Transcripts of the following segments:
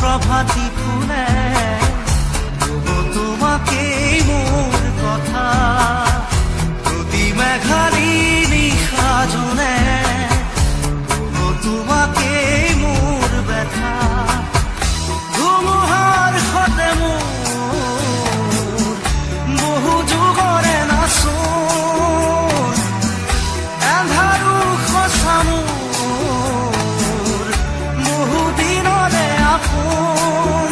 প্ৰভাতী ফুলে তবু তোমাকে মোৰ কথা প্ৰতি মেঘাৰি নিশা জুনে তবু তোমাকে মোৰ ব্যথা ধুমুহাৰ সতে মোৰ বহু যুগৰে নাচোন এন্ধাৰো সঁচা মোৰ বহু দিনৰে আপোন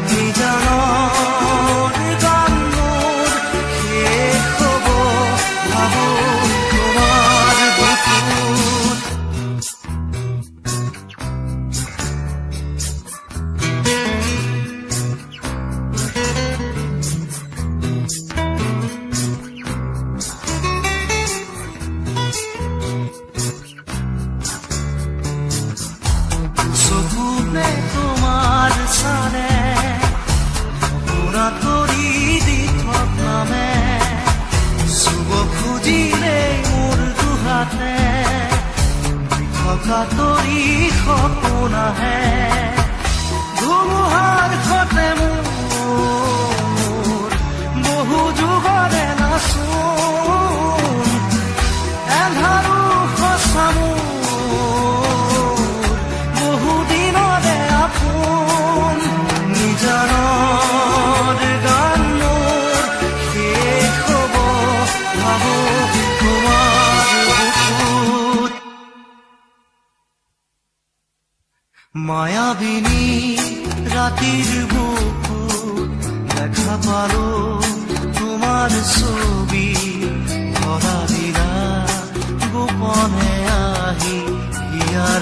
নিজানৰ গান মোৰ শেষ হ'ব ভাবো তোমাৰ বুকুত চকুতে তোমাৰ চালে পুৰা তৰি দি থকামে চুব খুজিলে মোৰ দুহাতে থকা তৰি সপোন আহে ধুমুহাৰ সতে মোৰ বহু যুগৰে নাচোন এন্ধাৰো সঁচা মোৰ বহু দিনৰে আপোন নিজানৰ গান মোৰ শেষ হ'ব ভাবো তোমাৰ বুকুত মায়াবিনী ৰাতিৰ বুকুত দেখা পালো তোমাৰ ছবি ধৰা দিলা গোপনে আহি ইয়াৰ